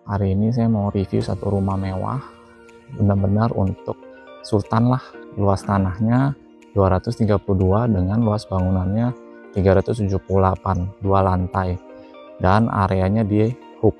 Hari ini saya mau review satu rumah mewah, benar-benar untuk sultan lah. Luas tanahnya 232 dengan luas bangunannya 378, 2 lantai. Dan areanya di Hook.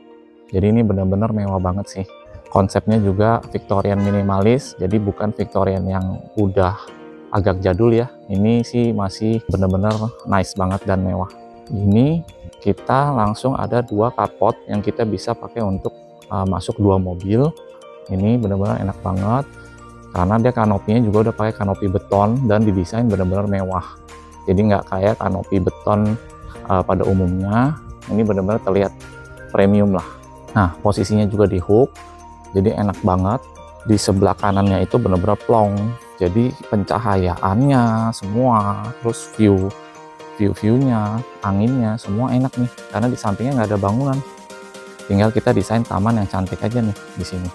Jadi ini benar-benar mewah banget sih. Konsepnya juga Victorian minimalis, jadi bukan Victorian yang udah agak jadul ya. Ini sih masih benar-benar nice banget dan mewah. Ini kita langsung ada 2 carport yang kita bisa pakai untuk masuk 2 mobil. Ini benar-benar enak banget karena dia kanopinya juga udah pakai kanopi beton dan didesain benar-benar mewah. Jadi nggak kayak kanopi beton pada umumnya. Ini benar-benar terlihat premium lah. Nah, posisinya juga di hook, jadi enak banget. Di sebelah kanannya itu benar-benar plong, jadi pencahayaannya semua, terus view-nya, anginnya semua enak nih, karena di sampingnya nggak ada bangunan. Tinggal kita desain taman yang cantik aja nih di sini.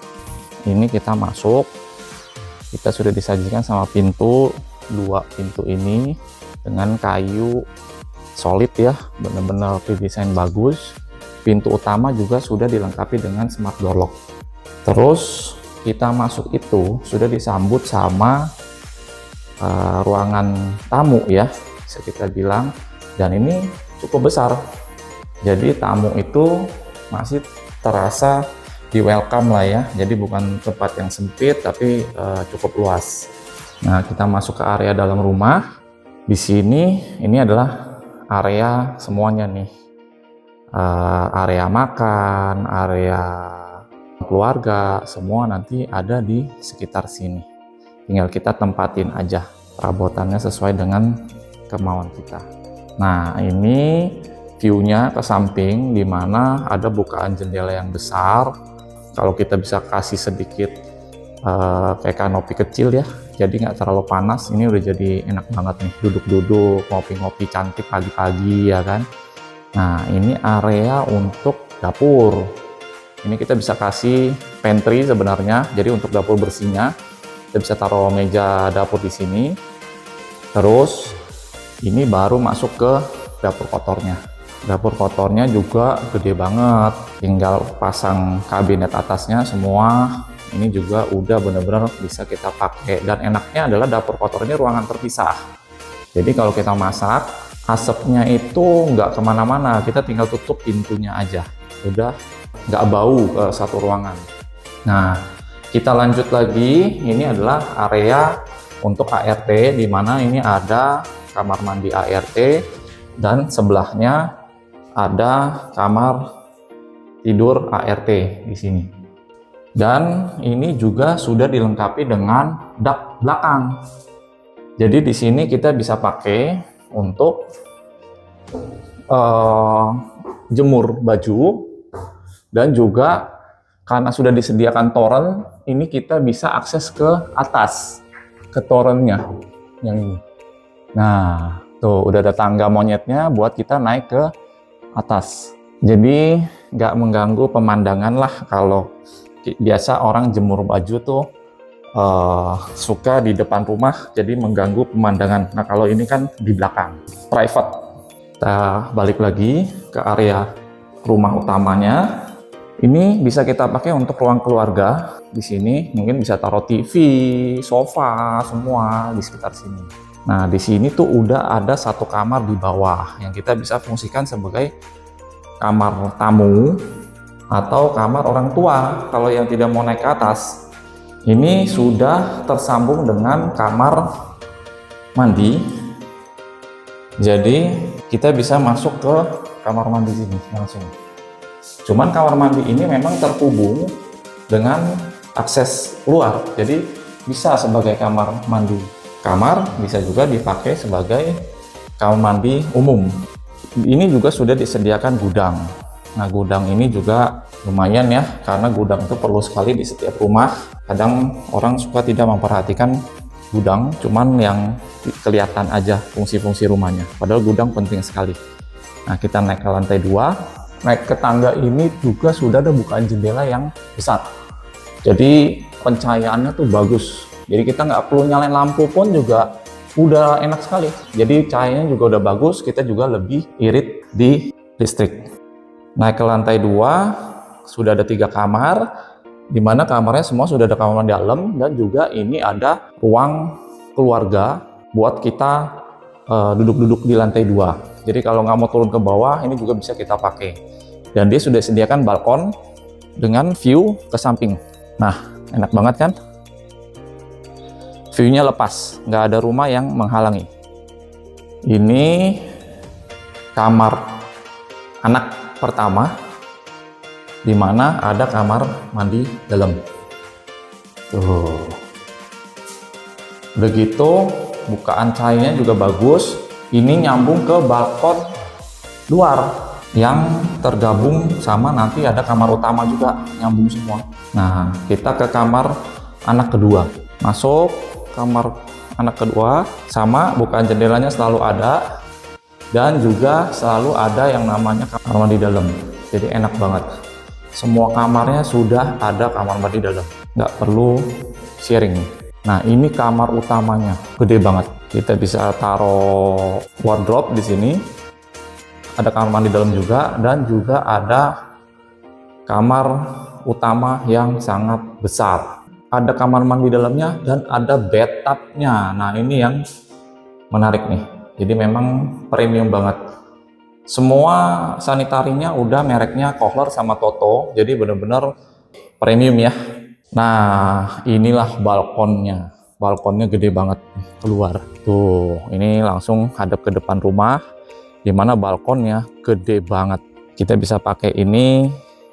Ini kita masuk, kita sudah disajikan sama pintu, 2 pintu ini dengan kayu solid ya, benar-benar didesain bagus. Pintu utama juga sudah dilengkapi dengan smart door lock. Terus kita masuk itu sudah disambut sama ruangan tamu ya, bisa kita bilang, dan ini cukup besar. Jadi tamu itu masih terasa di welcome lah ya, jadi bukan tempat yang sempit tapi cukup luas. Nah, kita masuk ke area dalam rumah. Di sini ini adalah area semuanya nih, area makan, area keluarga, semua nanti ada di sekitar sini. Tinggal kita tempatin aja perabotannya sesuai dengan kemauan kita. Nah, ini view-nya ke samping, di mana ada bukaan jendela yang besar. Kalau kita bisa kasih sedikit kayak kanopi kecil ya, jadi nggak terlalu panas. Ini udah jadi enak banget nih, duduk-duduk, ngopi-ngopi cantik pagi-pagi ya kan. Nah, ini area untuk dapur. Ini kita bisa kasih pantry sebenarnya, jadi untuk dapur bersihnya kita bisa taruh meja dapur di sini. Terus ini baru masuk ke dapur kotornya. Dapur kotornya juga gede banget, tinggal pasang kabinet atasnya semua. Ini juga udah bener-bener bisa kita pakai, dan enaknya adalah dapur kotor ini ruangan terpisah. Jadi kalau kita masak, asapnya itu nggak kemana-mana, kita tinggal tutup pintunya aja, udah nggak bau ke satu ruangan. Nah, kita lanjut lagi. Ini adalah area untuk ART, di mana ini ada kamar mandi ART dan sebelahnya ada kamar tidur ART di sini. Dan ini juga sudah dilengkapi dengan dak belakang. Jadi di sini kita bisa pakai untuk jemur baju, dan juga karena sudah disediakan toren, ini kita bisa akses ke atas, ke torennya yang ini. Nah, tuh udah ada tangga monyetnya buat kita naik ke atas. Jadi nggak mengganggu pemandangan lah. Kalau biasa orang jemur baju tuh suka di depan rumah, jadi mengganggu pemandangan. Nah, kalau ini kan di belakang, private. Kita balik lagi ke area rumah utamanya. Ini bisa kita pakai untuk ruang keluarga. Di sini mungkin bisa taruh TV, sofa, semua di sekitar sini. Nah, di sini tuh udah ada 1 kamar di bawah yang kita bisa fungsikan sebagai kamar tamu atau kamar orang tua kalau yang tidak mau naik ke atas. Ini sudah tersambung dengan kamar mandi. Jadi kita bisa masuk ke kamar mandi sini langsung. Cuman kamar mandi ini memang terhubung dengan akses keluar, jadi bisa sebagai kamar mandi. Kamar bisa juga dipakai sebagai kamar mandi umum. Ini juga sudah disediakan gudang. Nah, gudang ini juga lumayan ya, karena gudang itu perlu sekali di setiap rumah. Kadang orang suka tidak memperhatikan gudang, cuman yang kelihatan aja fungsi-fungsi rumahnya. Padahal gudang penting sekali. Nah, kita naik ke lantai 2. Naik ke tangga ini juga sudah ada bukaan jendela yang besar. Jadi pencahayaannya tuh bagus. Jadi kita nggak perlu nyalain lampu pun juga udah enak sekali. Jadi cahayanya juga udah bagus, kita juga lebih irit di listrik. Naik ke lantai 2, sudah ada 3 kamar, di mana kamarnya semua sudah ada kamar mandi dalam, dan juga ini ada ruang keluarga buat kita duduk-duduk di lantai 2. Jadi kalau nggak mau turun ke bawah, ini juga bisa kita pakai. Dan dia sudah sediakan balkon dengan view ke samping. Nah, enak banget kan? View-nya lepas, nggak ada rumah yang menghalangi. Ini kamar anak pertama, di mana ada kamar mandi dalam. Tuh. Begitu, bukaan cahayanya juga bagus. Ini nyambung ke balkon luar yang tergabung sama nanti ada kamar utama juga, nyambung semua. Nah, kita ke kamar anak kedua. Masuk kamar anak kedua, sama bukaan jendelanya selalu ada, dan juga selalu ada yang namanya kamar mandi dalam. Jadi enak banget. Semua kamarnya sudah ada kamar mandi dalam, nggak perlu sharing. Nah, ini kamar utamanya, gede banget. Kita bisa taruh wardrobe di sini. Ada kamar mandi dalam juga, dan juga ada kamar utama yang sangat besar. Ada kamar mandi dalamnya dan ada bathtub-nya. Nah, ini yang menarik nih. Jadi memang premium banget. Semua sanitarinya udah mereknya Kohler sama Toto, jadi bener-bener premium ya. Nah, inilah balkonnya. Balkonnya gede banget keluar. Tuh, ini langsung hadap ke depan rumah, dimana balkonnya gede banget. Kita bisa pakai ini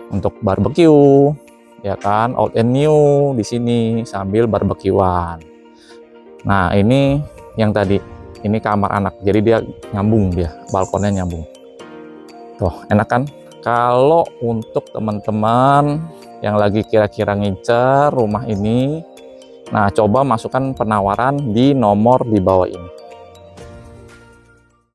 untuk barbecue, ya kan, old and new di sini sambil barbekyuan. Nah, ini yang tadi, ini kamar anak, jadi dia nyambung, dia balkonnya nyambung. Tuh, enak kan? Kalau untuk teman-teman yang lagi kira-kira ngincer rumah ini, nah coba masukkan penawaran di nomor di bawah ini.